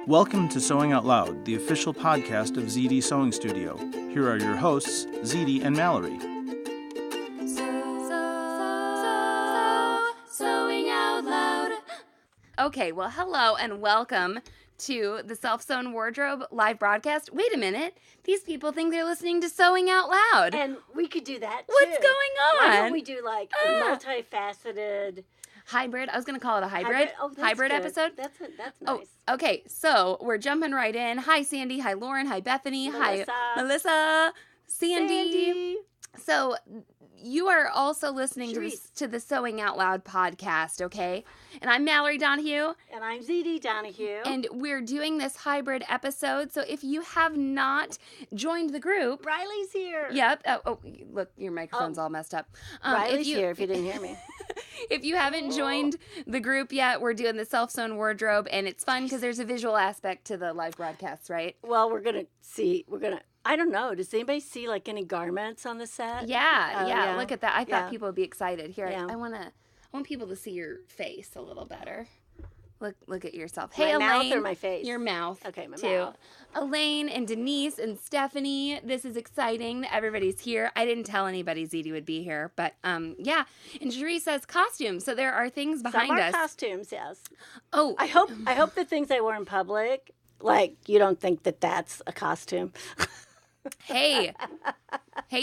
Welcome to Sewing Out Loud, the official podcast of Zede Sewing Studio. Here are your hosts, Zede and Mallory. Sewing Out Loud. Okay, well, hello and welcome to the Self-Sewn Wardrobe live broadcast. Wait a minute. These people think they're listening to Sewing Out Loud. And we could do that, too. What's going on? Why don't we do, like, a multifaceted... Hybrid. I was going to call it a hybrid. Hybrid good. episode. That's nice. Oh, okay. So we're jumping right in. Hi, Sandy. Hi, Lauren. Hi, Bethany. Melissa. Hi, Melissa. Sandy. So you are also listening to the Sewing Out Loud podcast, okay? And I'm Mallory Donahue. And I'm Zede Donahue. And we're doing this hybrid episode. So if you have not joined the group... Riley's here. Yep. Oh, look, your microphone's all messed up. Riley's here if you didn't hear me. If you haven't joined the group yet, we're doing the Self-Sewn Wardrobe, and it's fun because there's a visual aspect to the live broadcasts, right? Well, I don't know. Does anybody see, like, any garments on the set? Yeah. Look at that. I thought Yeah. people would be excited. Here, Yeah. I want people to see your face a little better. Look at yourself. My Hey, mouth Elaine. or my face? Your mouth. Okay, my too. mouth. Elaine and Denise and Stephanie. This is exciting that everybody's here. I didn't tell anybody Zede would be here, but yeah. And Jeree says costumes. So there are things behind Some are us. costumes, yes. Oh, I hope the things I wore in public, like, you don't think that that's a costume. Hey,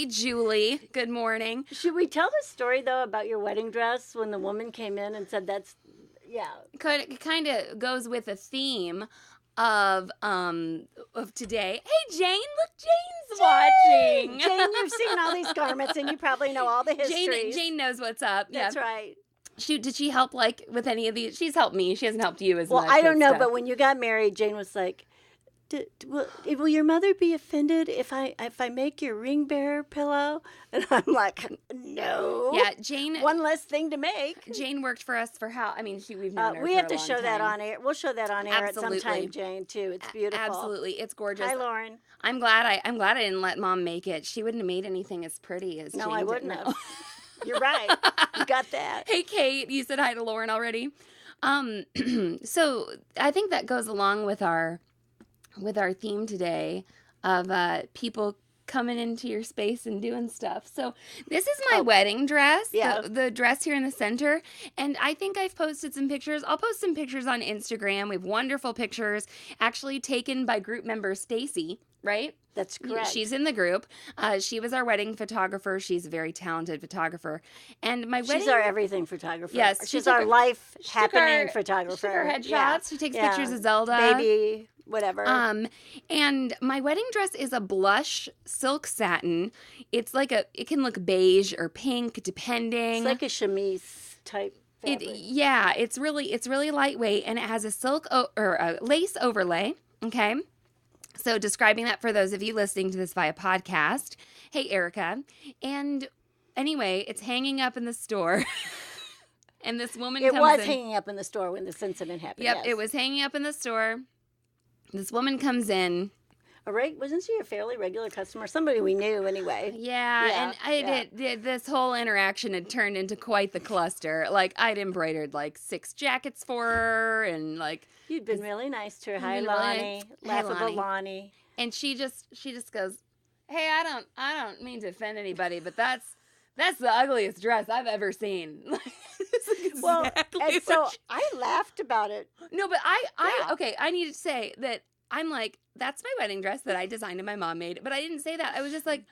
Julie. Good morning. Should we tell the story, though, about your wedding dress when the woman came in and said It kind of goes with a theme of today. Hey, Jane. Look, Jane's watching. Jane, you've seen all these garments and you probably know all the histories. Jane knows what's up. That's right. Did she help like with any of these? She's helped me. She hasn't helped you as much. Well, I don't know, but when you got married, Jane was like, will your mother be offended if I make your ring bearer pillow? And I'm like, no. Yeah, Jane. One less thing to make. Jane worked for us for how? I mean, we've known her. We for have a to long show time. that on air. We'll show that on air Absolutely. at some time, Jane. Too. It's beautiful. Absolutely, it's gorgeous. Hi, Lauren. I'm glad I didn't let Mom make it. She wouldn't have made anything as pretty as No, Jane I did. wouldn't No. have. You're right. You got that. Hey, Kate, you said hi to Lauren already. So I think that goes along with our theme today of people coming into your space and doing stuff. So this is my wedding dress, the dress here in the center. And I think I've posted some pictures. I'll post some pictures on Instagram. We have wonderful pictures actually taken by group member Stacy, right? That's correct. She's in the group. She was our wedding photographer. She's a very talented photographer. And She's our everything photographer. Yes. She's our life happening photographer. She took her headshots. Yeah. She takes pictures of Zelda. Baby, whatever. And my wedding dress is a blush silk satin. It's like it can look beige or pink depending. It's like a chemise type fabric. It's really lightweight, and it has a silk or a lace overlay. Okay. So describing that for those of you listening to this via podcast. Hey, Erica. And anyway, it's hanging up in the store. And this woman comes in. It was hanging up in the store when this incident happened. Yep, yes. It was hanging up in the store. This woman comes in. Wasn't she a fairly regular customer? Somebody we knew anyway. Yeah, and this whole interaction had turned into quite the cluster. Like, I'd embroidered like 6 jackets for her, and like... You'd been really nice to her. Hi, Lonnie. Laughable Lonnie. And she just goes, hey, I don't mean to offend anybody, but that's the ugliest dress I've ever seen. I laughed about it. No, but I need to say that I'm like, that's my wedding dress that I designed and my mom made. But I didn't say that. I was just like,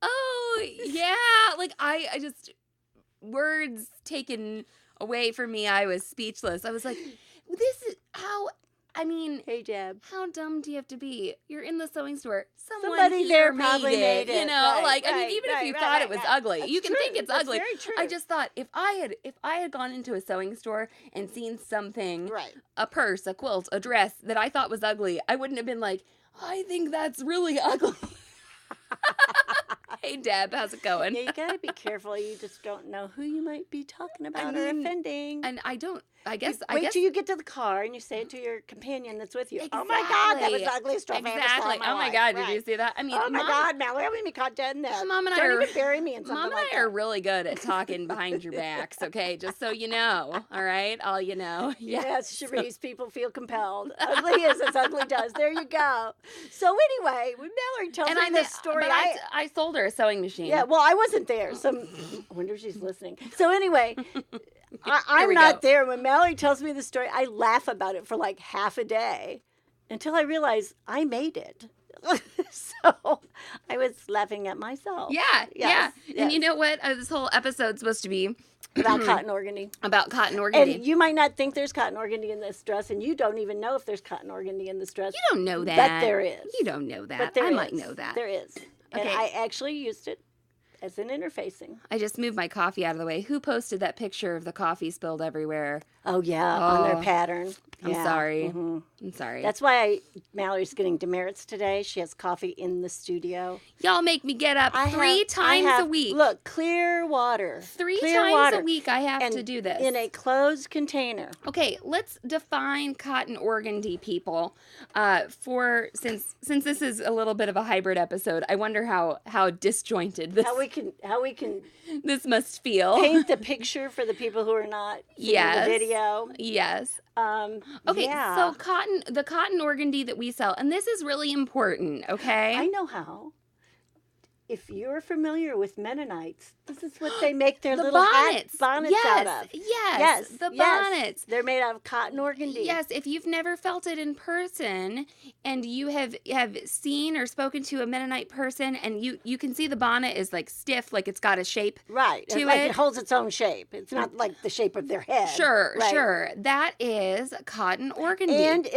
oh, yeah. Like, I just, words taken away from me. I was speechless. I was like, this is how, hey, Jeb. How dumb do you have to be? You're in the sewing store. Somebody there probably made it. You know, right, even if you thought it was ugly, That's you can true. think it's That's ugly. Very true. I just thought if I had gone into a sewing store and seen something, a purse, a quilt, a dress that I thought was ugly, I wouldn't have been like, I think that's really ugly. Hey, Deb, how's it going? Yeah, you got to be careful. You just don't know who you might be talking about or offending. And I don't, Wait till you get to the car and you say it to your companion that's with you. Exactly. Oh my God, that was the ugliest stuff I ever saw in my Oh my life. God, Right. did you see that? I mean, oh my God, Mallory, I'm going to be caught dead in that. Mom and I Don't are, even bury me in something Mom and like I that. are really good at talking behind your backs, okay? Just so you know, all right? All you know. Yes, Cherise, people feel compelled. Ugly is as ugly does. There you go. So anyway, when Mallory tells me this story, but I sold her a sewing machine. yeah, well, I wasn't there. I wonder if she's listening. So anyway, I'm we not go. there. When Mallory tells me the story, I laugh about it for like half a day until I realize I made it. So I was laughing at myself. Yeah. Yes. And you know what? This whole episode's supposed to be About cotton organdy. about cotton organdy. And you might not think there's cotton organdy in this dress, and you don't even know if there's cotton organdy in this dress. You don't know that. But there is. You don't know that. But there I is. might know that. There is. And Okay. I actually used it as an interfacing. I just moved my coffee out of the way. Who posted that picture of the coffee spilled everywhere? Oh, yeah, on their Oh, pattern. I'm Yeah. sorry. Mhm. I'm sorry. That's why Mallory's getting demerits today. She has coffee in the studio. Y'all make me get up three times a week. Look, clear water. Three Clear times water. a week I have And to do this. in a closed container. Okay, let's define cotton organdy, people. Since this is a little bit of a hybrid episode, I wonder how disjointed this How we can this must feel. paint the picture for the people who are not seeing Yes. the video. Yes. Okay, yeah. so the cotton organdy that we sell, and this is really important, okay? I know how. If you're familiar with Mennonites, this is what they make their The little bonnets. bonnets Yes, out of. yes, the bonnets. They're made out of cotton organdy. Yes, if you've never felt it in person and you have seen or spoken to a Mennonite person and you can see the bonnet is like stiff, like it's got a shape. Right. To Like it. it holds its own shape. It's not like the shape of their head. Sure, Right. sure. That is cotton organdy. And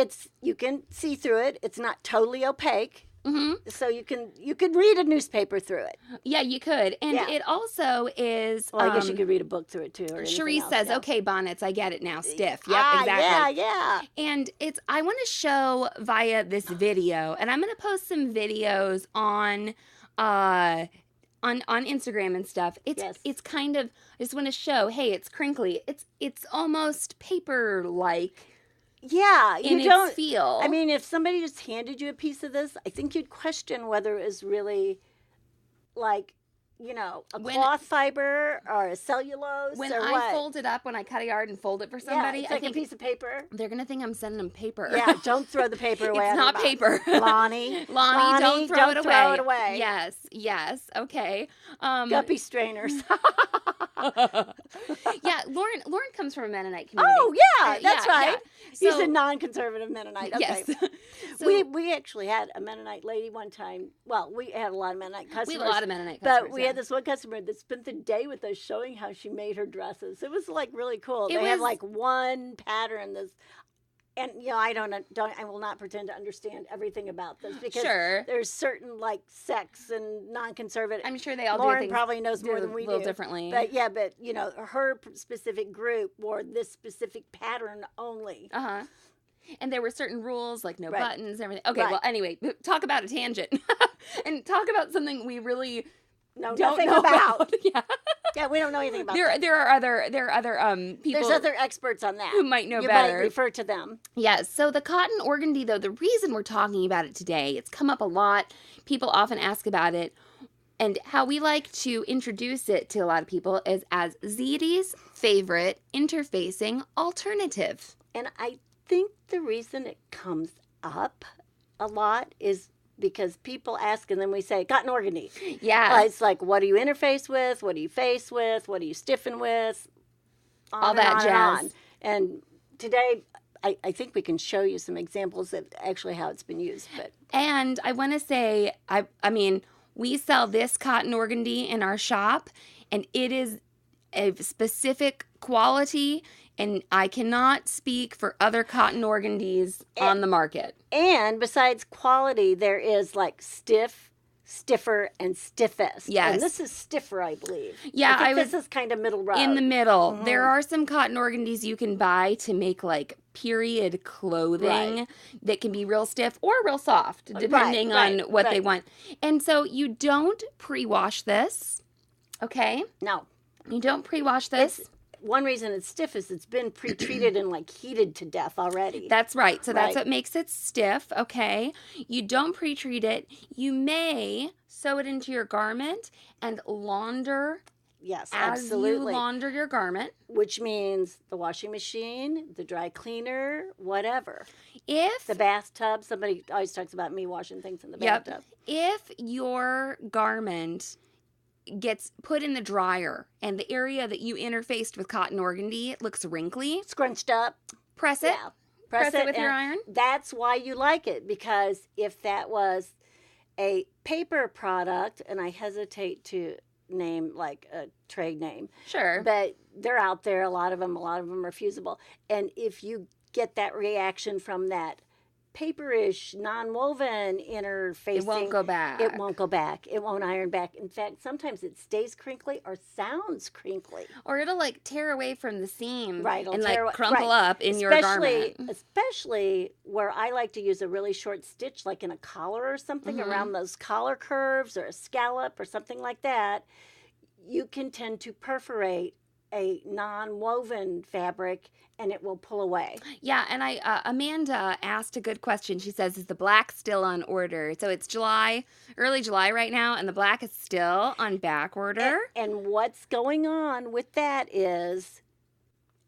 you can see through it. It's not totally opaque. hmm So you can read a newspaper through it. Yeah, you could. And Yeah. it also is Well, I guess you could read a book through it too. Or anything Cherise else, says, yeah. okay, bonnets, I get it now. Stiff. Yep, exactly. Yeah. And I want to show via this video, and I'm going to post some videos on Instagram and stuff. It's kind of, I just want to show, hey, it's crinkly. It's almost paper-like Yeah, in you don't its feel. I mean, if somebody just handed you a piece of this, I think you'd question whether it was really like, a cloth fiber or a cellulose when or I what. fold it up, when I cut a yard and fold it for somebody, yeah, it's I like think a piece of paper. they're going to think I'm sending them paper. Yeah, don't throw the paper away. It's out of not the box. paper. Lonnie, Lonnie, don't throw it away. away. Yes, okay. Guppy strainers. Yeah, Lauren comes from a Mennonite community. Oh, yeah, that's right. Yeah. He's a non-conservative Mennonite. Okay. Yes. So, we actually had a Mennonite lady one time. Well, we had a lot of Mennonite customers. we have a lot of Mennonite customers. But we had this one customer that spent the day with us showing how she made her dresses. It was like really cool. They had like one pattern that's, and I will not pretend to understand everything about this because there's certain like sex and non-conservative. I'm sure they all Lauren do things probably knows more than we a little do. differently. But her specific group wore this specific pattern only. And there were certain rules, like no Right. buttons and everything. Okay, Right. well, anyway, talk about a tangent. And talk about something we really No, don't nothing know about. Yeah. Yeah, we don't know anything about that. There are other people There's other experts on that who might know you better. might refer to them. Yes. So the cotton organdy, though, the reason we're talking about it today, it's come up a lot. People often ask about it. And how we like to introduce it to a lot of people is as Zede's favorite interfacing alternative. And I think the reason it comes up a lot is because people ask and then we say cotton organdy. Yeah. It's like, what do you interface with? What do you face with? What do you stiffen with? All that jazz. And today, I think we can show you some examples of actually how it's been used. But And I want to say, I mean, we sell this cotton organdy in our shop, and it is a specific quality, and I cannot speak for other cotton organdies on the market. And besides quality, there is like stiffer, and stiffest. Yes. And this is stiffer, I believe. Yeah, I think this is kind of middle road. In the middle. There are some cotton organdies you can buy to make like period clothing that can be real stiff or real soft, depending on what they want. And so you don't pre-wash this, okay? No. You don't pre-wash this. one reason it's stiff is it's been pre-treated and like heated to death already. That's right. So that's Right. what makes it stiff, okay? You don't pre-treat it. You may sew it into your garment and launder Yes, as absolutely. you launder your garment. Which means the washing machine, the dry cleaner, whatever. If The bathtub. Somebody always talks about me washing things in the bathtub. if your garment gets put in the dryer and the area that you interfaced with cotton organdy looks wrinkly, Scrunched up. press it. Yeah. Press it with and your iron. That's why you like it, because if that was a paper product, and I hesitate to name like a trade name, Sure. but they're out there, a lot of them are fusible. And if you get that reaction from that paperish, non-woven interfacing, It won't go back. It won't go back. It won't iron back. In fact, sometimes it stays crinkly or sounds crinkly. Or it'll like tear away from the seam, Right, it'll and tear away- like crumple right. up in your garment. Especially where I like to use a really short stitch, like in a collar or something, Mm-hmm. around those collar curves or a scallop or something like that. You can tend to perforate a non-woven fabric and it will pull away. Yeah, and Amanda asked a good question. She says, "Is the black still on order?" So it's early July right now, and the black is still on back order. And what's going on with that is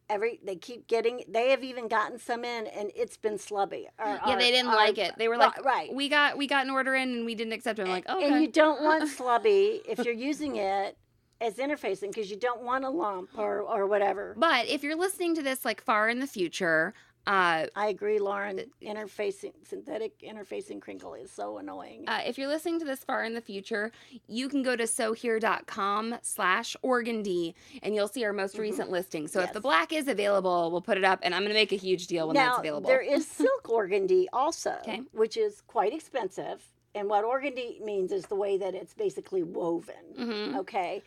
they have even gotten some in and it's been slubby. Yeah, they didn't like it. They were like, right. we got an order in and we didn't accept it. I'm like, oh, okay. And you don't want slubby if you're using it as interfacing, because you don't want a lump or whatever. But if you're listening to this like far in the future, I agree, Lauren. Synthetic interfacing crinkle is so annoying. if you're listening to this far in the future, you can go to sewhere.com/organdy and you'll see our most recent listing. So if Yes. the black is available, we'll put it up, and I'm going to make a huge deal when that's available. There is silk organdy also, Okay. which is quite expensive. And what organdy means is the way that it's basically woven. Mhm. Okay.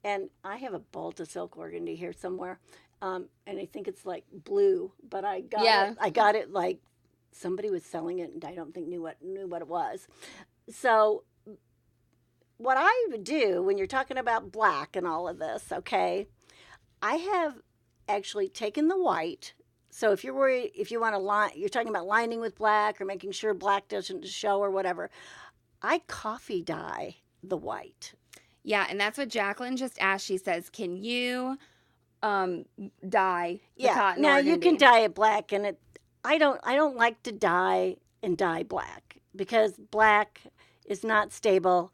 And I have a bolt of silk organdy here somewhere. And I think it's like blue, but I got it like somebody was selling it and I don't think knew what it was. So what I would do when you're talking about black and all of this, okay, I have actually taken the white. So if you're worried, if you want to you're talking about lining with black or making sure black doesn't show or whatever, I coffee dye the white. Yeah, and that's what Jacqueline just asked. She says, "Can you dye the cotton Now you can organdy?" dye it black, and I don't like to dye black because black is not stable,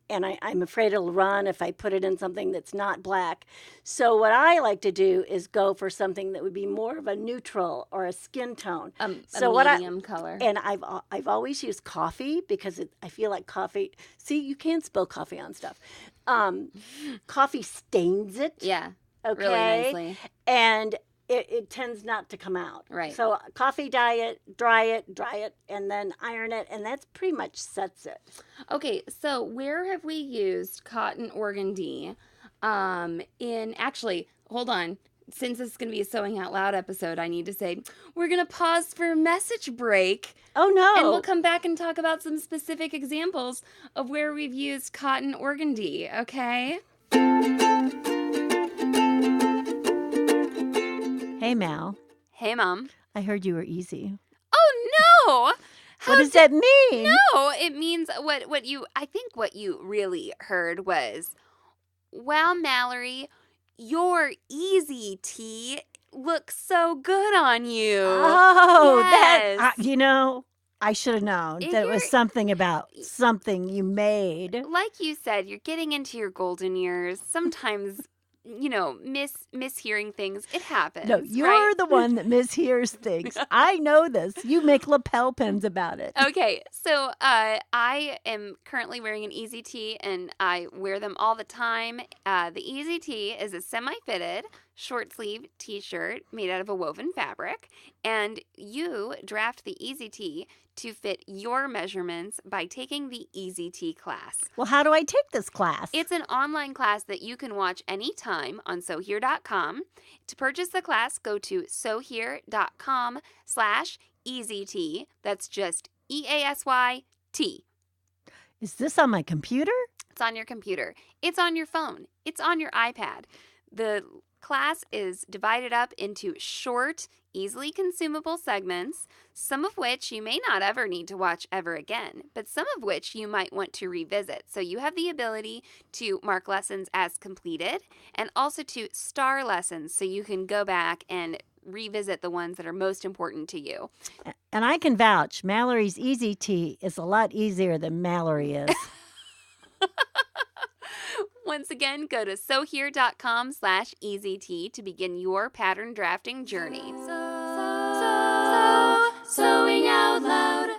and I'm afraid it'll run if I put it in something that's not black. So what I like to do is go for something that would be more of a neutral or a skin tone. A So medium color. And I've always used coffee because I feel like coffee. See, you can spill coffee on stuff. Coffee stains it. Yeah, Okay. really nicely. And it tends not to come out. Right. So coffee dye it, dry it, and then iron it, and that's pretty much sets it. Okay, so where have we used cotton organdy? Hold on. Since this is going to be a Sewing Out Loud episode, I need to say we're going to pause for a message break. Oh, no. And we'll come back and talk about some specific examples of where we've used cotton organdy, okay? Hey, Mal. Hey, Mom. I heard you were easy. Oh, no! What does that mean? No, it means what you really heard was, "Wow, Mallory, your easy tee looks so good on you." Oh, Yes. I should have known If that it was you're- something about something you made. Like you said, you're getting into your golden years. Sometimes, mishearing things. It happens. No, you're right? the one that mishears things. I know this. You make lapel pins about it. Okay, so I am currently wearing an Easy Tee, and I wear them all the time. The Easy Tee is a semi-fitted short sleeve t-shirt made out of a woven fabric, and you draft the Easy Tee to fit your measurements by taking the Easy Tee class. Well, how do I take this class? It's an online class that you can watch anytime on sewhere.com. To purchase the class, go to sewhere.com/EasyT. That's just EASYT. Is this on my computer? It's on your computer. It's on your phone. It's on your iPad. the class is divided up into short, easily consumable segments, some of which you may not ever need to watch ever again, but some of which you might want to revisit. So you have the ability to mark lessons as completed and also to star lessons so you can go back and revisit the ones that are most important to you. And I can vouch, Mallory's Easy Tea is a lot easier than Mallory is. Once again, go to sewhere.com/easytea to begin your pattern drafting journey. Sewing out loud.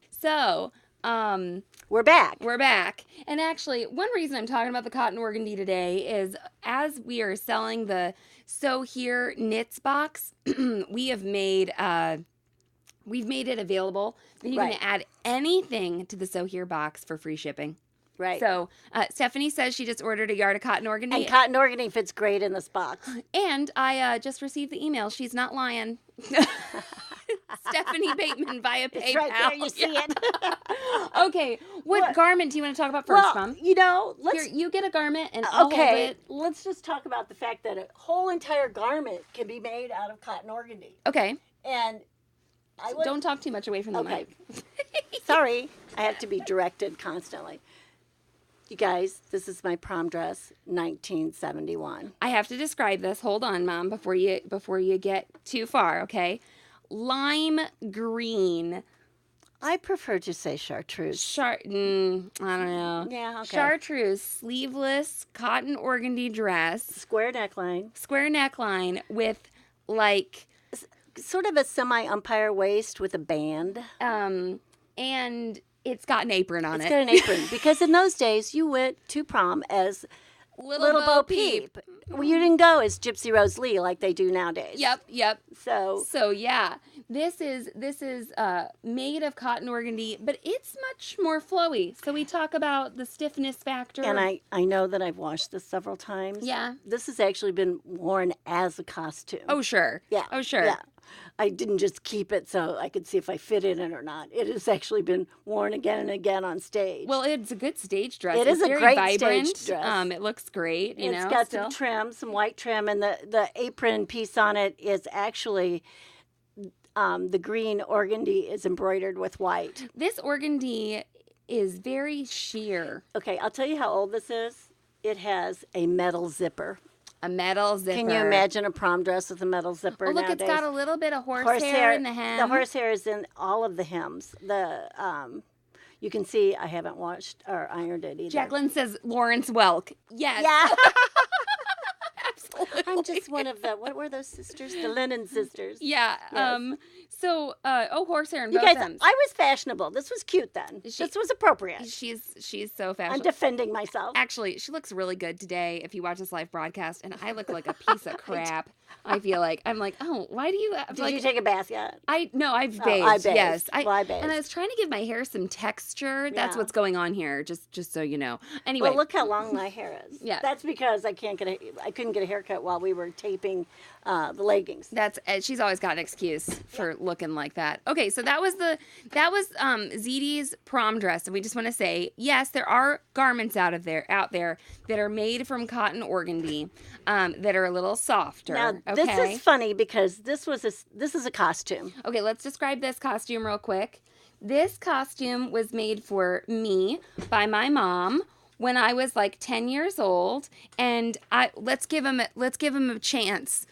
So, we're back. We're back. And actually, one reason I'm talking about the Cotton Organdy today is as we are selling the Sew Here Knits box, we've made it available that you can add anything to the Sew Here box for free shipping. Right. So Stephanie says she just ordered a yard of Cotton Organdy. And Cotton Organdy fits great in this box. And I just received the email. She's not lying. Stephanie Bateman via PayPal. It's right there. You see it. Okay. What garment do you want to talk about first, Mom? Let's... Here, you get a garment and I'll hold it. Let's just talk about the fact that a whole entire garment can be made out of Cotton Organdy. Okay. And don't talk too much away from the mic. Sorry. I have to be directed constantly. You guys, this is my prom dress, 1971. I have to describe this. Hold on, Mom, before you get too far, okay? Lime green. I prefer to say chartreuse. I don't know. Yeah, okay. Chartreuse, sleeveless, Cotton Organdy dress. Square neckline with, like... sort of a semi-umpire waist with a band. And... it's got an apron on it. It's got an apron. Because in those days, you went to prom as Little Bo Peep. Well, you didn't go as Gypsy Rose Lee like they do nowadays. Yep. So yeah. This is made of Cotton Organdy, but it's much more flowy. So we talk about the stiffness factor. And I know that I've washed this several times. Yeah. This has actually been worn as a costume. Oh, sure. Yeah. Oh, sure. Yeah. I didn't just keep it so I could see if I fit in it or not. It has actually been worn again and again on stage. Well, it's a good stage dress. It's very great vibrant. Stage dress. It looks great. It's got some trim, some white trim, and the apron piece on it is actually the green organdy is embroidered with white. This organdy is very sheer. Okay, I'll tell you how old this is. It has a metal zipper. A metal zipper. Can you imagine a prom dress with a metal zipper look, nowadays? It's got a little bit of horsehair in the hem. The horsehair is in all of the hems. You can see I haven't washed or ironed it either. Jacqueline says Lawrence Welk. Yes. Yeah. Absolutely. I'm just one of what were those sisters? The Lennon sisters. Yeah. Yes. Horsehair and you both guys, ends. I was fashionable. This was cute then. This was appropriate. She's so fashionable. I'm defending myself. Actually, she looks really good today if you watch this live broadcast, and I look like a piece of crap. I feel like I'm like, oh, why do you? Did you take a bath yet? I've bathed. I bathed. Yes, I bathed. And I was trying to give my hair some texture. That's what's going on here. Just so you know. Anyway, well, look how long my hair is. Yeah, that's because I couldn't get a haircut while we were taping the leggings. She's always got an excuse for looking like that. Okay, so that was Zede's prom dress, and we just want to say, yes, there are garments out there that are made from Cotton Organdy, that are a little softer. Now, this is funny because this is a costume. Okay, let's describe this costume real quick. This costume was made for me by my mom when I was like 10 years old, and let's give him a chance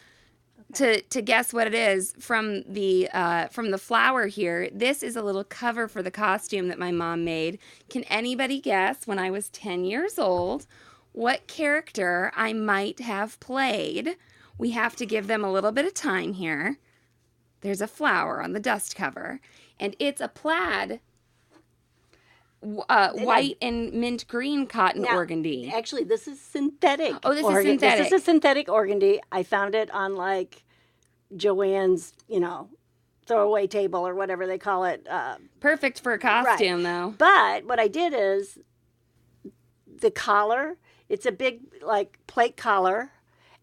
to guess what it is from the flower here. This is a little cover for the costume that my mom made. Can anybody guess when I was 10 years old what character I might have played? We have to give them a little bit of time here. There's a flower on the dust cover, and it's a plaid white and mint green Cotton Organdy. Actually, this is synthetic. Oh, this is synthetic. This is a synthetic organdy. I found it on like Joann's, throwaway table or whatever they call it. Perfect for a costume, though. But what I did is the collar. It's a big like plate collar,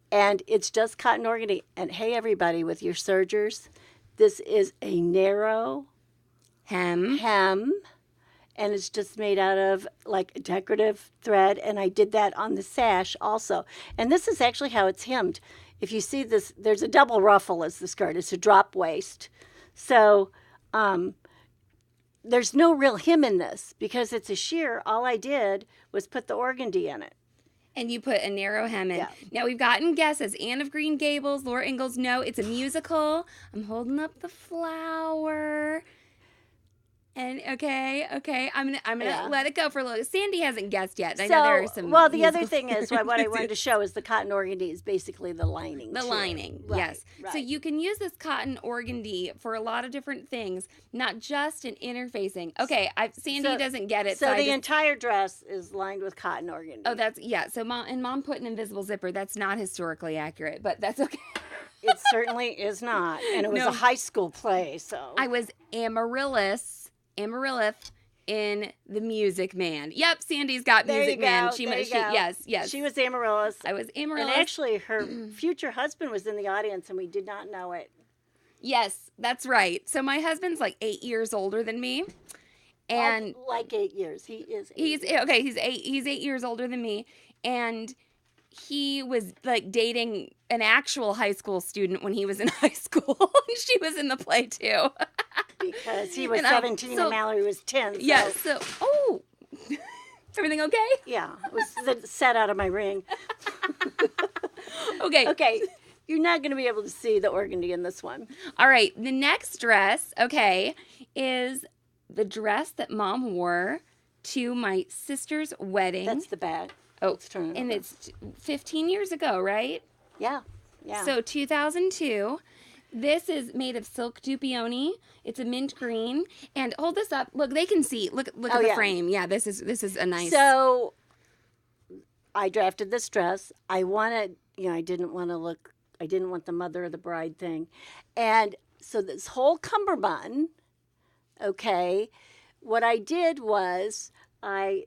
and it's just Cotton Organdy. And hey, everybody, with your sergers, this is a narrow hem. and it's just made out of like decorative thread, and I did that on the sash also. And this is actually how it's hemmed. If you see this, there's a double ruffle as the skirt. It's a drop waist. So there's no real hem in this because it's a sheer. All I did was put the organdy in it. And you put a narrow hem in. Yeah. Now, we've gotten guesses. Anne of Green Gables, Laura Ingalls. No, it's a musical. I'm holding up the flower. And okay, I'm gonna let it go for a little. Sandy hasn't guessed yet. I know there are some. Well, the other thing is what I wanted to show is the cotton organdy is basically the lining. The lining, right, yes. Right. So you can use this cotton organdy for a lot of different things, not just in interfacing. Okay, Sandy doesn't get it. So the entire dress is lined with cotton organdy. Oh, So Mom put an invisible zipper. That's not historically accurate, but that's okay. It certainly is not, and it was a high school play. So I was Amaryllis in The Music Man. Yep, Sandy's got Music Man. Yes. She was Amaryllis. I was Amaryllis. And actually, her future husband was in the audience, and we did not know it. Yes, that's right. So my husband's like 8 years older than me, and like 8 years. He is. He's 8 years older than me, and he was like dating an actual high school student when he was in high school. She was in the play too. Because he was 17 and Mallory was 10. So. Yeah, everything okay? Yeah, it was set out of my ring. Okay. You're not going to be able to see the organdy in this one. All right, the next dress, is the dress that Mom wore to my sister's wedding. That's the bag. Oh, and it's 15 years ago, right? Yeah. So 2002. This is made of silk dupioni. It's a mint green. And hold this up. Look, they can see. Look at the frame. Yeah, this is a nice. So I drafted this dress. I didn't want the mother of the bride thing. And so this whole cummerbund, what I did was I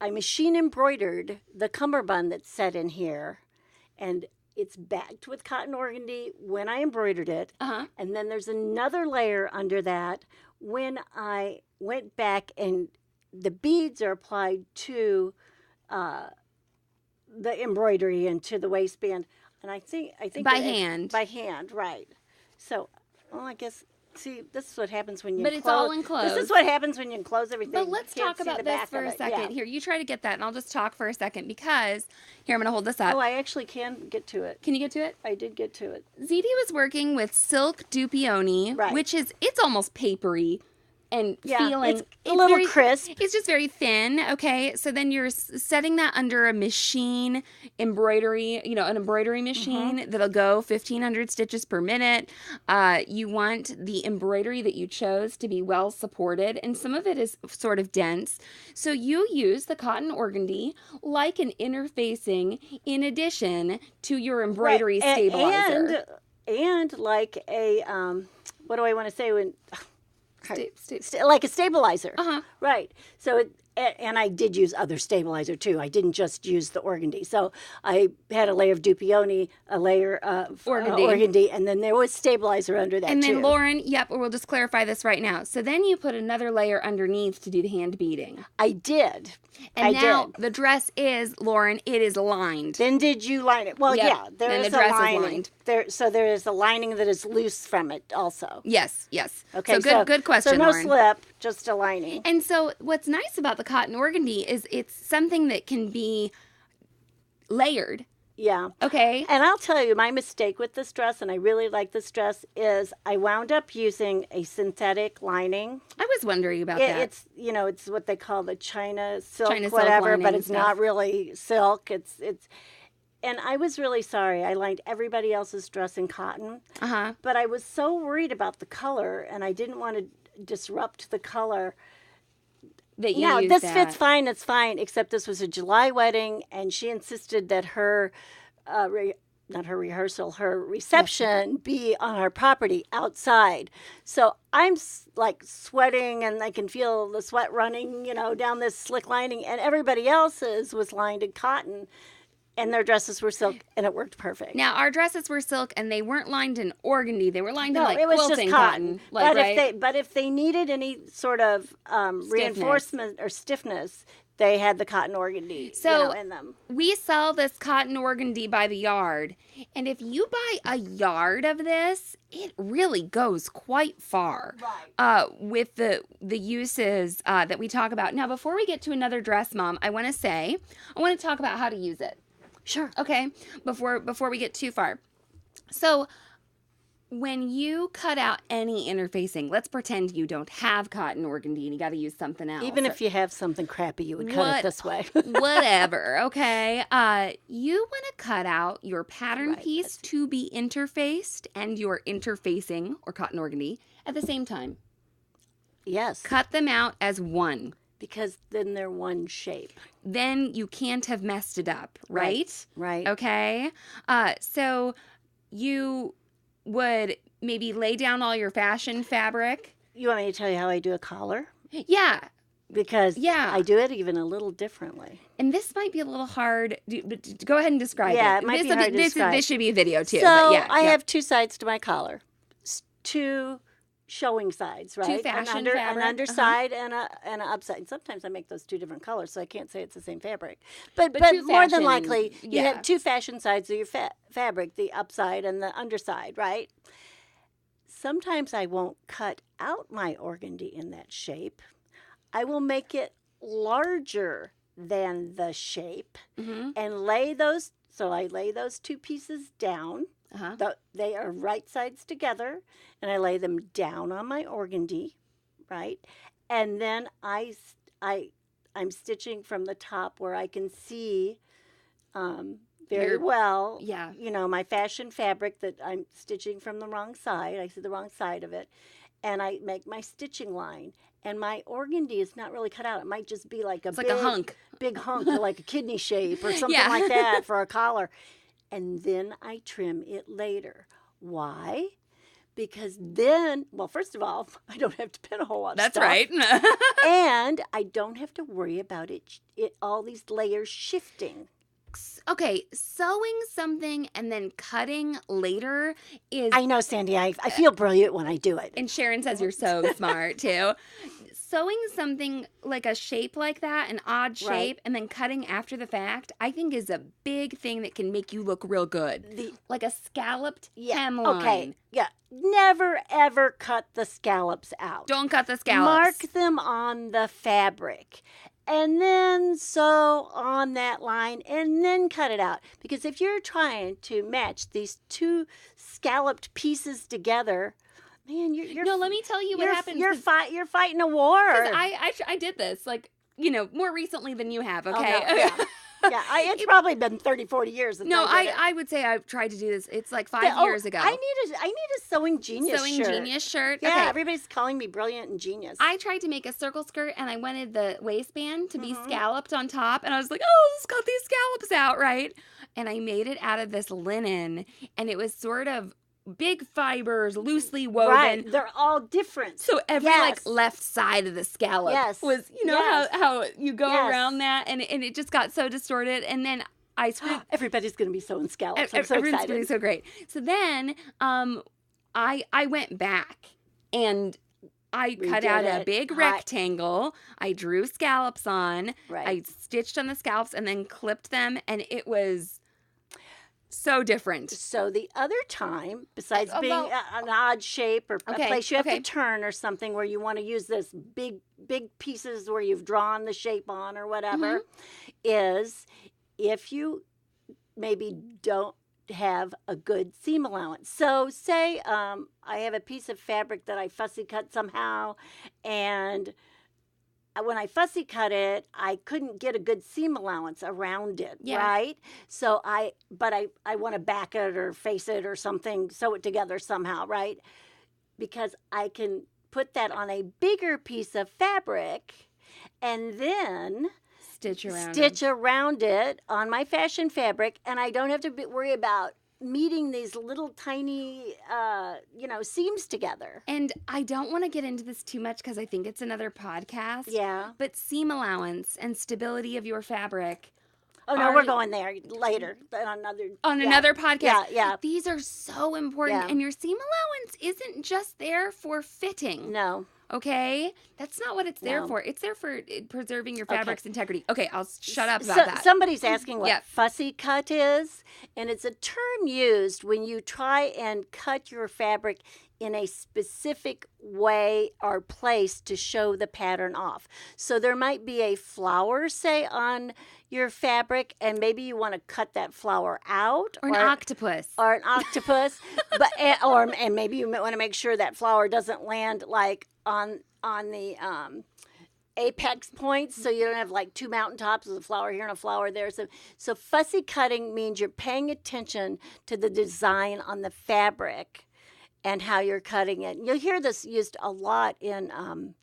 machine embroidered the cummerbund that's set in here, and it's backed with cotton organdy when I embroidered it. And then there's another layer under that when I went back, and the beads are applied to the embroidery and to the waistband. And I think by hand. By hand, right. So, I guess. See, this is what happens when you But it's all enclosed. This is what happens when you enclose everything. But let's talk about this for a second. Yeah. Here, you try to get that, and I'll just talk for a second because, here, I'm going to hold this up. Oh, I actually can get to it. Can you get to it? I did get to it. Zede was working with silk dupioni, right. it's almost papery. And feeling it's a little crisp. It's just very thin. Okay, so then you're setting that under a machine embroidery, an embroidery machine that'll go 1,500 stitches per minute. You want the embroidery that you chose to be well supported, and some of it is sort of dense. So you use the cotton organdy like an interfacing in addition to your embroidery stabilizer, and like a what do I want to say when. Like a stabilizer. Right. So and I did use other stabilizer too. I didn't just use the organdy. So I had a layer of dupioni, a layer of organdy, and then there was stabilizer under that and too. And then Lauren, we'll just clarify this right now. So then you put another layer underneath to do the hand beading. I did. And now the dress is, Lauren, it is lined. Then did you line it? Well, there is a lining. There is a lining that is loose from it also. Yes. Okay, so good question, so no Lauren. slip, just a lining. And so what's nice about the cotton organdy is it's something that can be layered. Yeah. Okay. And I'll tell you, my mistake with this dress, and I really like this dress, is I wound up using a synthetic lining. I was wondering about that. It's what they call the China silk, China whatever, silk but it's stuff. not really silk. It's. And I was really sorry. I lined everybody else's dress in cotton. But I was so worried about the color, and I didn't want to disrupt the color. This fits fine. It's fine. Except this was a July wedding, and she insisted that her, not her rehearsal, her reception be on our property outside. So I'm like sweating, and I can feel the sweat running, down this slick lining, and everybody else's was lined in cotton. And their dresses were silk, and it worked perfect. Now, our dresses were silk, and they weren't lined in organdy. They were lined in, like, it was quilting just cotton. Like, but if they needed any sort of reinforcement or stiffness, they had the cotton organdy in them. We sell this cotton organdy by the yard, and if you buy a yard of this, it really goes quite far with the uses that we talk about. Now, before we get to another dress, Mom, I want to talk about how to use it. Sure. Okay, before we get too far. So, when you cut out any interfacing, let's pretend you don't have cotton organdy and you got to use something else. Even if you have something crappy, you would cut it this way. Whatever, okay? You want to cut out your pattern piece to be interfaced and your interfacing, or cotton organdy, at the same time. Yes. Cut them out as one. Because then they're one shape. Then you can't have messed it up, right? Right. Okay? So you would maybe lay down all your fashion fabric. You want me to tell you how I do a collar? Yeah. Because I do it even a little differently. And this might be a little hard. But go ahead and describe it. Yeah, it might be hard to describe. This should be a video, too. So but I have two sides to my collar. Two showing sides, right? Two fashion fabric. An underside and an upside. And sometimes I make those two different colors, so I can't say it's the same fabric. But more than likely, you have two fashion sides of your fabric, the upside and the underside, right? Sometimes I won't cut out my organdy in that shape. I will make it larger than the shape and lay those. So I lay those two pieces down. They are right sides together, and I lay them down on my organdy, right? And then I'm stitching from the top where I can see very well, my fashion fabric that I'm stitching from the wrong side. I see the wrong side of it, and I make my stitching line. And my organdy is not really cut out. It might just be like a big hunk, or like a kidney shape or something like that for a collar. And then I trim it later. Why? Because then, well, first of all, I don't have to pin a whole lot of stuff. That's right. And I don't have to worry about it all these layers shifting. Okay, sewing something and then cutting later is... I know, Sandy. I feel brilliant when I do it. And Sharon says you're so smart, too. Sewing something like a shape like that, an odd shape, and then cutting after the fact, I think is a big thing that can make you look real good. Like a scalloped hemline. Okay, yeah. Never, ever cut the scallops out. Don't cut the scallops. Mark them on the fabric. And then sew on that line and then cut it out. Because if you're trying to match these two scalloped pieces together... Man, you're no. Let me tell you what happened. You're fighting a war. I did this more recently than you have. Okay. Oh, no, it's probably been 30, 40 years. I would say I've tried to do this. It's like 5 years ago. I need a sewing genius shirt. Yeah, okay. Everybody's calling me brilliant and genius. I tried to make a circle skirt, and I wanted the waistband to be scalloped on top, and I was like, oh, it's got these scallops out, right? And I made it out of this linen, and it was sort of big fibers, loosely woven. Right, they're all different. So every left side of the scallop was, how you go around that, and it just got so distorted. And then I screwed. Everybody's going to be sewing scallops. I'm so excited. Everybody's so great. So then I went back and I cut out a big rectangle. I drew scallops on. Right. I stitched on the scallops and then clipped them, and it was so different. So the other time, besides being an odd shape or a place you have to turn or something where you want to use this big pieces where you've drawn the shape on or whatever, is if you maybe don't have a good seam allowance. So say I have a piece of fabric that I fussy cut somehow, and when I fussy cut it, I couldn't get a good seam allowance around it, right? So I want to back it or face it or something, sew it together somehow, right? Because I can put that on a bigger piece of fabric and then stitch around it on my fashion fabric, and I don't have to worry about meeting these little tiny, seams together. And I don't want to get into this too much because I think it's another podcast. Yeah. But seam allowance and stability of your fabric Oh, no, we're going there later on another podcast. Yeah. These are so important. Yeah. And your seam allowance isn't just there for fitting. No. Okay? That's not what it's there for. It's there for preserving your fabric's integrity. Okay, I'll shut up about that. Somebody's asking what fussy cut is, and it's a term used when you try and cut your fabric in a specific way or place to show the pattern off. So there might be a flower, say, on your fabric, and maybe you want to cut that flower out. Or an octopus. And maybe you want to make sure that flower doesn't land like on the apex points, so you don't have like two mountaintops with a flower here and a flower there. So fussy cutting means you're paying attention to the design on the fabric and how you're cutting it. You'll hear this used a lot in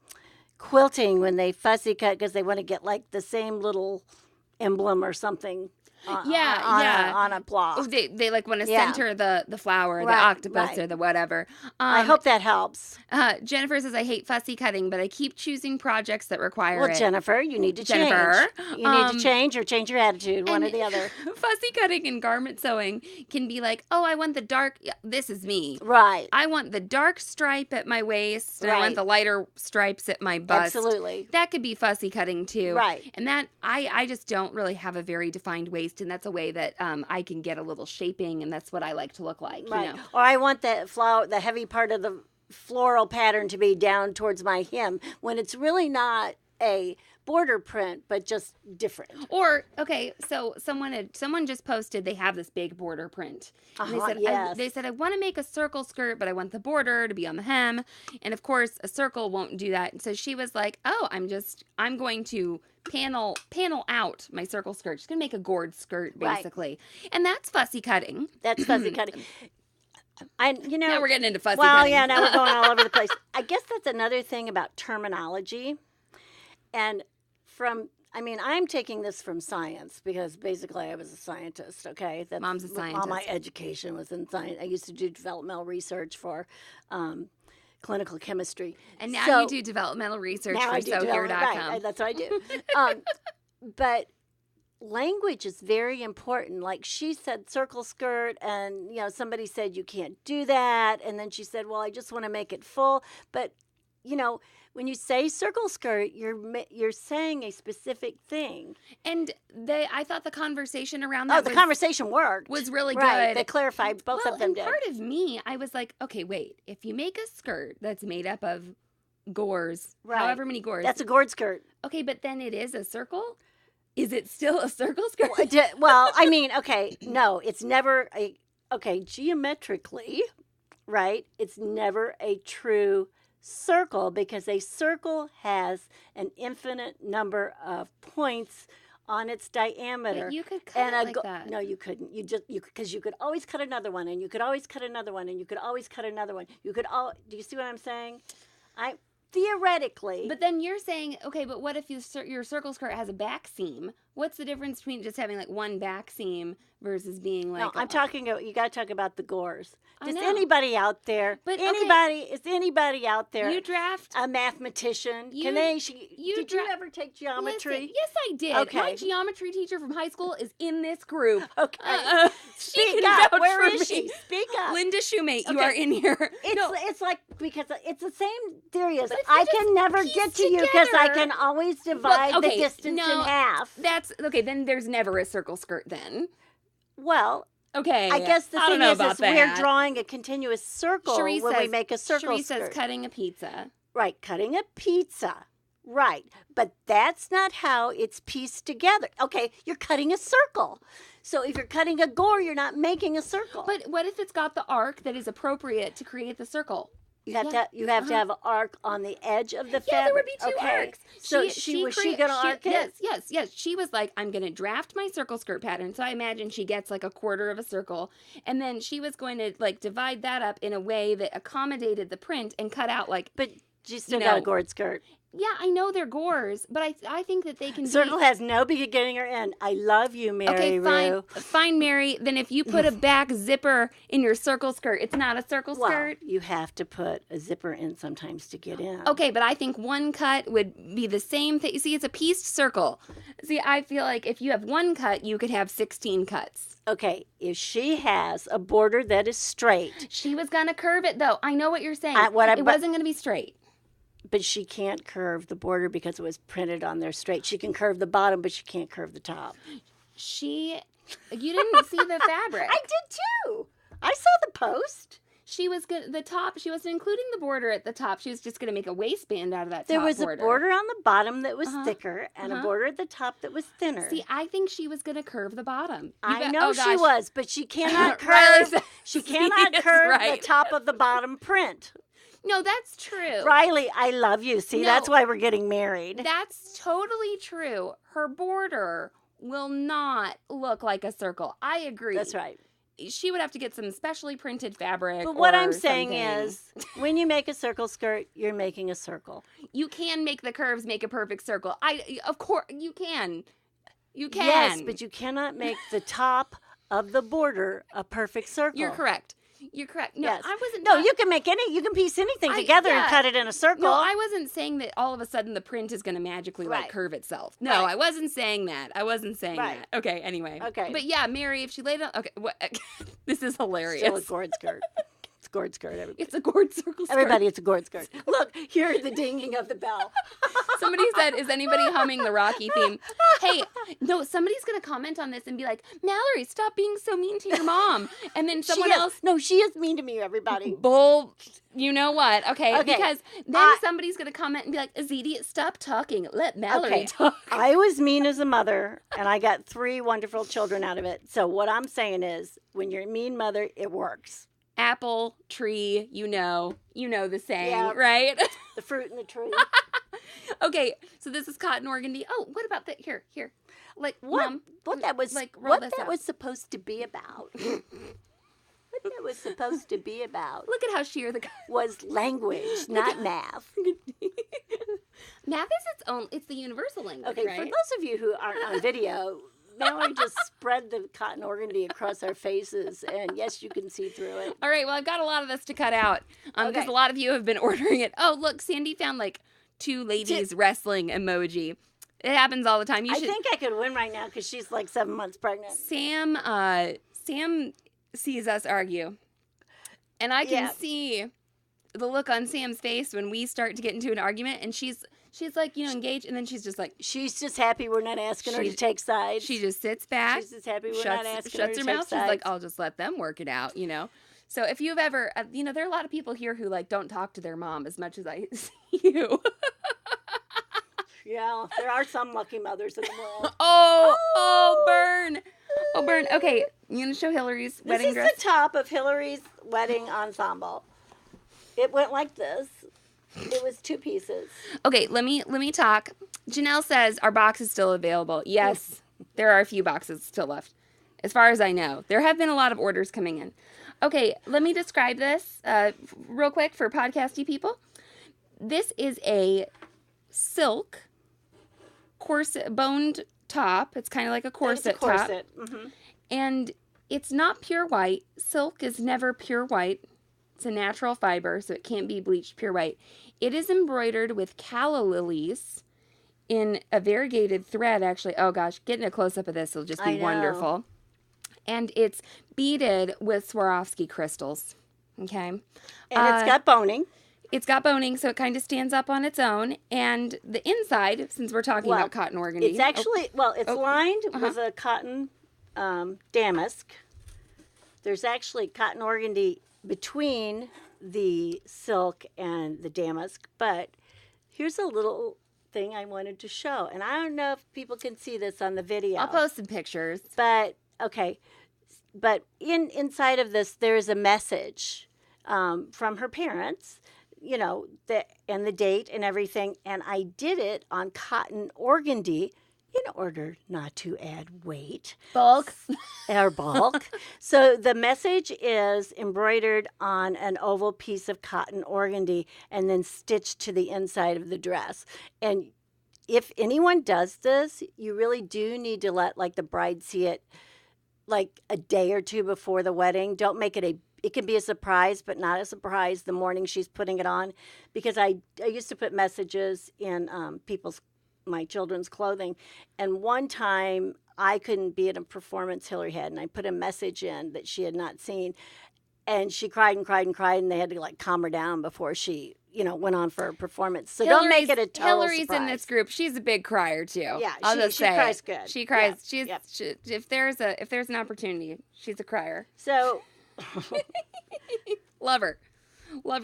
quilting when they fussy cut because they want to get like the same little emblem or something on a block. They like want to center the flower, the octopus, or the whatever. I hope that helps. Jennifer says, I hate fussy cutting, but I keep choosing projects that require it. Well, Jennifer, you need to change. You need to change or change your attitude, one or the other. Fussy cutting and garment sewing can be like, oh, I want the dark, this is me. Right. I want the dark stripe at my waist, and I want the lighter stripes at my bust. Absolutely. That could be fussy cutting too. Right. And that, I just don't really have a very defined waist, and that's a way that I can get a little shaping, and that's what I like to look like. Right. You know? Or I want the flower, the heavy part of the floral pattern to be down towards my hem when it's really not a border print, but just different. Or, okay, so someone just posted they have this big border print. And they said, I want to make a circle skirt, but I want the border to be on the hem. And of course, a circle won't do that. And so she was like, oh, I'm going to panel out my circle skirt. She's going to make a gourd skirt, basically. Right. And that's fussy cutting. That's fussy cutting. Now we're getting into fussy cutting. Well, yeah, now we're going all over the place. I guess that's another thing about terminology. And I'm taking this from science because basically I was a scientist, okay? Mom's a scientist. All my education was in science. I used to do developmental research for clinical chemistry. And now you do developmental research for SewHere.com. Right, that's what I do. But language is very important. Like she said circle skirt, and somebody said you can't do that, and then she said, well, I just want to make it full. But when you say circle skirt, you're saying a specific thing. And I thought the conversation around that conversation worked. Was really right. good. They clarified, both of them did. Part of me, I was like, okay, wait. If you make a skirt that's made up of gores, however many gores. That's a gourd skirt. Okay, but then it is a circle? Is it still a circle skirt? Well, okay, no, it's never geometrically, right? It's never a true circle because a circle has an infinite number of points on its diameter. But you could cut it like that. No, you couldn't. Because you could always cut another one, and you could always cut another one, and you could always cut another one. Do you see what I'm saying? Theoretically. But then you're saying, okay, but what if your circle skirt has a back seam? What's the difference between just having like one back seam versus being like... No, I'm talking about, you got to talk about the gores. Is know. Anybody out there? Is anybody out there? You draft... A mathematician? Did you ever take geometry? Listen, yes, I did. Okay. My geometry teacher from high school is in this group. Okay. Speak up. Where is she? Speak up. Linda Shoemate, you are in here. It's like, because it's the same theory as I can never get to you because I can always divide the distance in half. Okay, then there's never a circle skirt then. Well, okay. I guess the thing is we're drawing a continuous circle when we make a circle skirt. Cherie says cutting a pizza. Right, cutting a pizza. Right, but that's not how it's pieced together. Okay, you're cutting a circle. So if you're cutting a gore, you're not making a circle. But what if it's got the arc that is appropriate to create the circle? You have to have an arc on the edge of the fabric. Yeah, there would be two arcs. So was she going to arc it? Yes. She was like, I'm going to draft my circle skirt pattern. So I imagine she gets like a quarter of a circle. And then she was going to like divide that up in a way that accommodated the print and cut out like... But she still got a gourd skirt. Yeah, I know they're gores, but I think that they can Circle has no beginning or end. I love you, Mary. Okay, Rue. fine, Mary. Then if you put a back zipper in your circle skirt, it's not a circle skirt. You have to put a zipper in sometimes to get in. Okay, but I think one cut would be the same thing. See, it's a pieced circle. See, I feel like if you have one cut, you could have 16 cuts. Okay, if she has a border that is straight. She was going to curve it, though. I know what you're saying. It wasn't going to be straight. But she can't curve the border because it was printed on there straight. She can curve the bottom, but she can't curve the top. You didn't see the fabric. I did too. I saw the post. She was the top. She wasn't including the border at the top. She was just going to make a waistband out of that. There top was border. a border on the bottom that was thicker, and a border at the top that was thinner. See, I think she was going to curve the bottom. I know she was, but she cannot curve. She cannot curve the top of the bottom print. No, that's true. Riley, I love you. See, that's why we're getting married. That's totally true. Her border will not look like a circle. I agree. That's right. She would have to get some specially printed fabric. But what I'm saying is, when you make a circle skirt, you're making a circle. You can make the curves make a perfect circle. Of course, you can. You can. Yes, but you cannot make the top of the border a perfect circle. You're correct. You're correct. No, yes. I wasn't. No, you can make you can piece anything together and cut it in a circle. No, I wasn't saying that all of a sudden the print is going to magically curve itself. No, I wasn't saying that. I wasn't saying that. Okay, anyway. Okay. But yeah, Mary, if she laid on, okay, this is hilarious. Still a gourd skirt. It's a gourd skirt, everybody. It's a gourd circle skirt. Everybody, it's a gourd skirt. Look, here's the dinging of the bell. Somebody said, is anybody humming the Rocky theme? Hey, no, somebody's going to comment on this and be like, Mallory, stop being so mean to your mom. And then someone else. No, she is mean to me, everybody. Bull. You know what? Okay. Because then somebody's going to comment and be like, Zede, stop talking. Let Mallory talk. I was mean as a mother, and I got 3 wonderful children out of it. So what I'm saying is, when you're a mean mother, it works. Apple, tree, you know the saying, right? The fruit in the tree. Okay, so this is Cotton Organdy. Oh, what about that? Here. Like, what? Mom, what that was supposed to be about. What that was supposed to be about. Look at how sheer the was language, not math. Math is its own. It's the universal language. Okay, right? For those of you who aren't on video, Mallory just spread the cotton organdy across our faces, and yes, you can see through it. All right, well, I've got a lot of this to cut out because a lot of you have been ordering it. Oh, look, Sandy found like 2 ladies wrestling emoji. It happens all the time. I think I could win right now because she's like 7 months pregnant. Sam sees us argue, and I can see the look on Sam's face when we start to get into an argument, and she's like, engaged, and then she's just like... She's just happy we're not asking her to take sides. She just sits back. She's just happy we're not asking her to take sides. Shuts her mouth. She's like, I'll just let them work it out, So if you've ever... there are a lot of people here who, don't talk to their mom as much as I see you. Yeah, there are some lucky mothers in the world. Burn. Oh, burn. Okay, you going to show Hillary's wedding dress? This is the top of Hillary's wedding ensemble. It went like this. It was 2 pieces. Okay, let me talk. Janelle says our box is still available. Yes, there are a few boxes still left. As far as I know. There have been a lot of orders coming in. Okay, let me describe this real quick for podcasty people. This is a silk corset, boned top. It's kind of like a corset top. Mm-hmm. And it's not pure white. Silk is never pure white. It's a natural fiber, so it can't be bleached pure white. It is embroidered with calla lilies in a variegated thread, actually. Oh, gosh, getting a close-up of this will just be wonderful. And it's beaded with Swarovski crystals, okay? And it's got boning. It's got boning, so it kind of stands up on its own. And the inside, since we're talking about cotton organdy. It's actually, it's lined with a cotton damask. There's actually cotton organdy between the silk and the damask, but here's a little thing I wanted to show, and I don't know if people can see this on the video. I'll post some pictures. But inside of this, there's a message from her parents, and the date and everything, and I did it on cotton organdy in order not to add weight. Bulk. Or bulk. So the message is embroidered on an oval piece of cotton organdy and then stitched to the inside of the dress. And if anyone does this, you really do need to let like the bride see it like a day or two before the wedding. Don't make it it can be a surprise, but not a surprise the morning she's putting it on. Because I used to put messages in my children's clothing. And one time I couldn't be at a performance Hillary had, and I put a message in that she had not seen. And she cried and cried and cried, and they had to like calm her down before she, went on for a performance. So don't make it a total Hillary's surprise. in this group. She's a big crier too. Yeah, she cries good. She cries. Yeah, She, if there's an opportunity, she's a crier. So Love her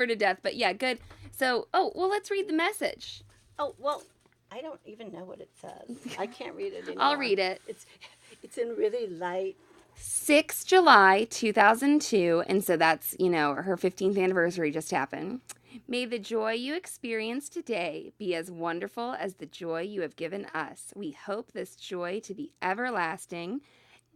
to death. But yeah, good. So let's read the message. Oh well, I don't even know what it says. I can't read it anymore. I'll read it. It's in really light. 6 July 2002, and so that's, her 15th anniversary just happened. May the joy you experience today be as wonderful as the joy you have given us. We hope this joy to be everlasting.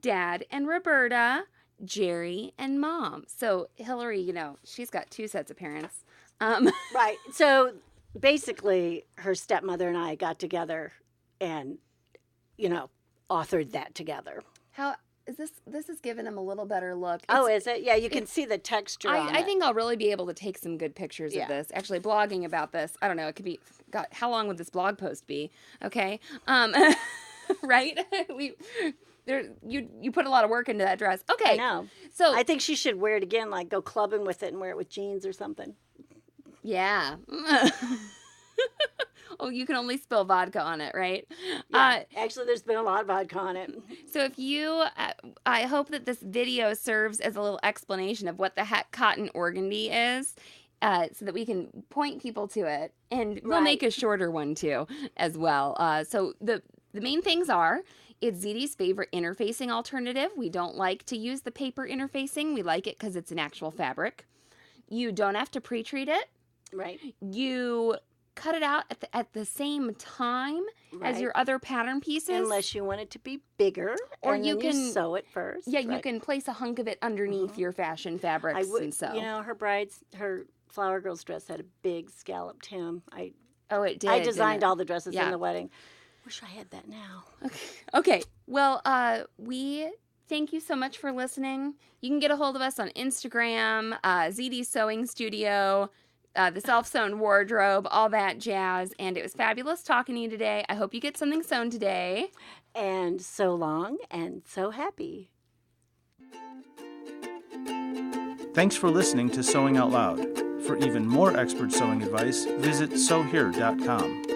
Dad and Roberta, Jerry and Mom. So Hillary, she's got 2 sets of parents. Right. So basically, her stepmother and I got together and, authored that together. How is this? This is giving him a little better look. Is it? Yeah, you can see the texture on it. I think I'll really be able to take some good pictures of this. Actually, blogging about this, I don't know. It could be. God, how long would this blog post be? Okay, right? You put a lot of work into that dress. Okay, I know. So I think she should wear it again, like go clubbing with it and wear it with jeans or something. Yeah. Oh, you can only spill vodka on it, right? Yeah, actually, there's been a lot of vodka on it. So if you, I hope that this video serves as a little explanation of what the heck cotton organdy is, so that we can point people to it. And we'll make a shorter one, too, as well. So the main things are, it's Zede's favorite interfacing alternative. We don't like to use the paper interfacing. We like it because it's an actual fabric. You don't have to pre-treat it. Right. You cut it out at the same time as your other pattern pieces. Unless you want it to be bigger, or you can sew it first. Yeah, you can place a hunk of it underneath your fashion fabrics and sew. Her flower girl's dress had a big scalloped hem. It did. I designed all the dresses in the wedding. Wish I had that now. Okay. Well, we thank you so much for listening. You can get a hold of us on Instagram, Zede Sewing Studio, the self-sewn wardrobe, all that jazz. And it was fabulous talking to you today. I hope you get something sewn today. And so long and so happy. Thanks for listening to Sewing Out Loud. For even more expert sewing advice, visit sewhere.com.